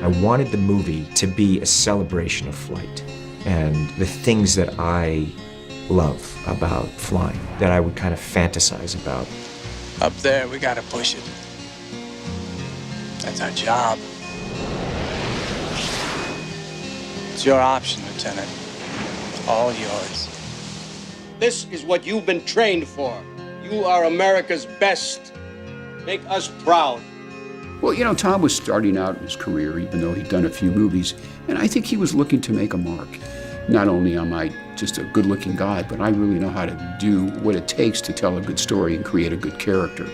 I wanted the movie to be a celebration of flight and the things that I love about flying, that I would kind of fantasize about. Up there, we gotta push it. That's our job. It's your option, Lieutenant. All yours. This is what you've been trained for. You are America's best. Make us proud. Well, you know, Tom was starting out in his career, even though he'd done a few movies, and I think he was looking to make a mark. Not only am I just a good-looking guy, but I really know how to do what it takes to tell a good story and create a good character.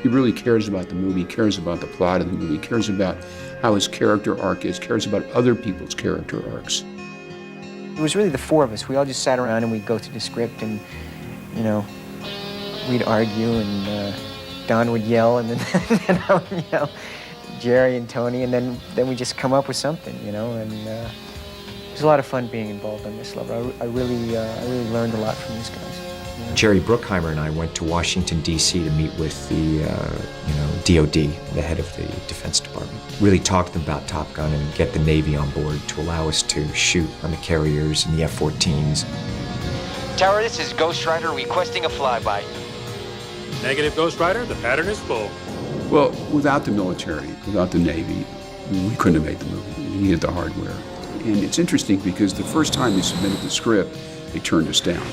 He really cares about the movie, cares about the plot of the movie, cares about how his character arc is, cares about other people's character arcs. It was really the four of us. We all just sat around and we'd go through the script and, you know, we'd argue and Don would yell and then I would yell, Jerry and Tony, and then we just come up with something, you know, and it was a lot of fun being involved on this level. I really learned a lot from these guys. You know? Jerry Bruckheimer and I went to Washington, D.C. to meet with the, DOD, the head of the Defense Department. Really talk to them about Top Gun and get the Navy on board to allow us to shoot on the carriers and the F-14s. Tower, this is Ghost Rider requesting a flyby. Negative, Ghost Rider. The pattern is full. Well, without the military, without the Navy, we couldn't have made the movie. We needed the hardware. And it's interesting because the first time we submitted the script, they turned us down.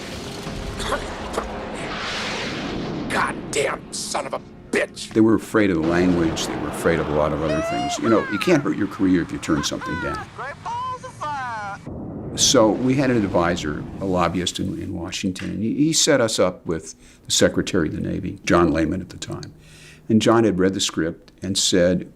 Goddamn son of a bitch. They were afraid of the language. They were afraid of a lot of other things. You know, you can't hurt your career if you turn something down. So we had an advisor, a lobbyist in Washington, and he set us up with the Secretary of the Navy, John Lehman at the time. And John had read the script and said,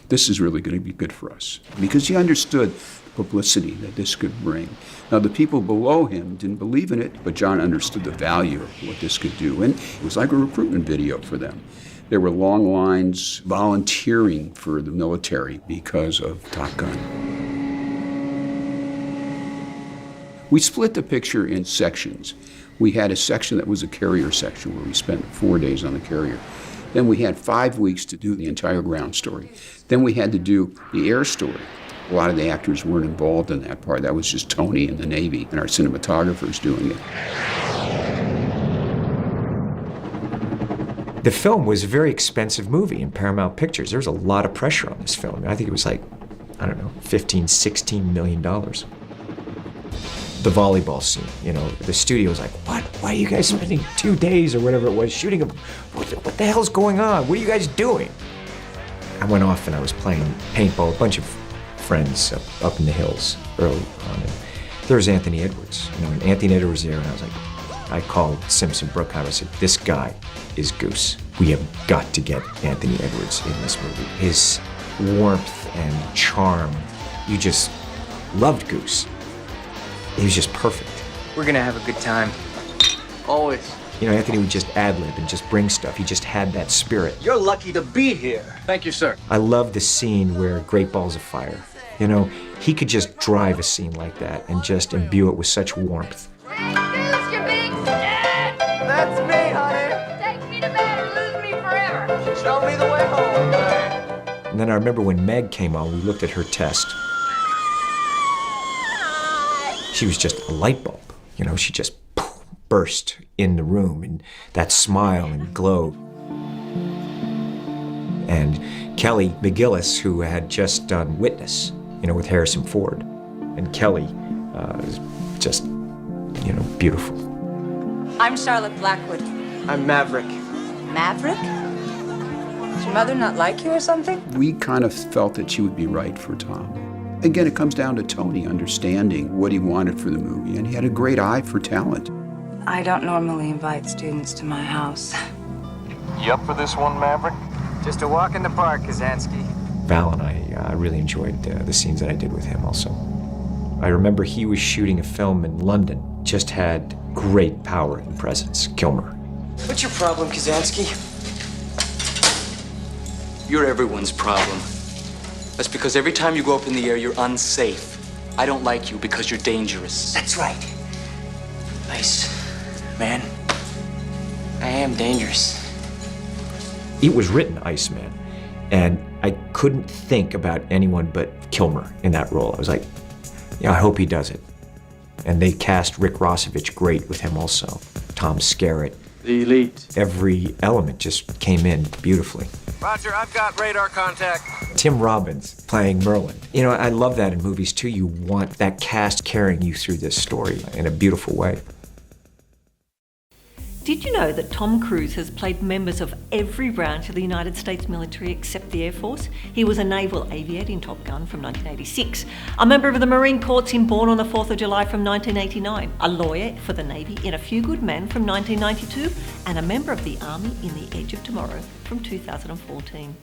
this is really going to be good for us. Because he understood the publicity that this could bring. Now, the people below him didn't believe in it, but John understood the value of what this could do. And it was like a recruitment video for them. There were long lines volunteering for the military because of Top Gun. We split the picture in sections. We had a section that was a carrier section where we spent 4 days on the carrier. Then we had 5 weeks to do the entire ground story. Then we had to do the air story. A lot of the actors weren't involved in that part. That was just Tony and the Navy and our cinematographers doing it. The film was a very expensive movie in Paramount Pictures. There was a lot of pressure on this film. I think it was like, I don't know, $15, $16 million. The volleyball scene, you know, the studio was like, what? Why are you guys spending 2 days or whatever it was shooting a, what the hell's going on? What are you guys doing? I went off and I was playing paintball, a bunch of friends up in the hills early on. And there was Anthony Edwards, you know, and Anthony Edwards was there, and I was like, I called Simpson Bruckheimer. I said, this guy is Goose. We have got to get Anthony Edwards in this movie. His warmth and charm, you just loved Goose. He was just perfect. We're gonna have a good time. Always. You know, Anthony would just ad-lib and just bring stuff. He just had that spirit. You're lucky to be here. Thank you, sir. I love the scene where Great Balls of Fire. You know, he could just drive a scene like that and just imbue it with such warmth. Goose, you're being scared! That's me, honey. Take me to bed or lose me forever. Show me the way home. And then I remember when Meg came on, we looked at her test. She was just a light bulb. You know, she just burst in the room, and that smile and glow. And Kelly McGillis, who had just done Witness, you know, with Harrison Ford. And Kelly is just, you know, beautiful. I'm Charlotte Blackwood. I'm Maverick. Maverick? Does your mother not like you or something? We kind of felt that she would be right for Tom. Again, it comes down to Tony understanding what he wanted for the movie, and he had a great eye for talent. I don't normally invite students to my house. You up for this one, Maverick? Just a walk in the park, Kazansky. Val and I really enjoyed the scenes that I did with him also. I remember he was shooting a film in London, just had great power and presence, Kilmer. What's your problem, Kazansky? You're everyone's problem. That's because every time you go up in the air, you're unsafe. I don't like you because you're dangerous. That's right. Ice, man. I am dangerous. It was written Iceman, And I couldn't think about anyone but Kilmer in that role. I was like, yeah, I hope he does it. And they cast Rick Rossovich great with him also. Tom Skerritt. The elite. Every element just came in beautifully. Roger, I've got radar contact. Tim Robbins playing Merlin. You know, I love that in movies too. You want that cast carrying you through this story in a beautiful way. Did you know that Tom Cruise has played members of every branch of the United States military except the Air Force? He was a naval aviator in Top Gun from 1986, a member of the Marine Corps in Born on the 4th of July from 1989, a lawyer for the Navy in A Few Good Men from 1992, and a member of the Army in The Edge of Tomorrow from 2014.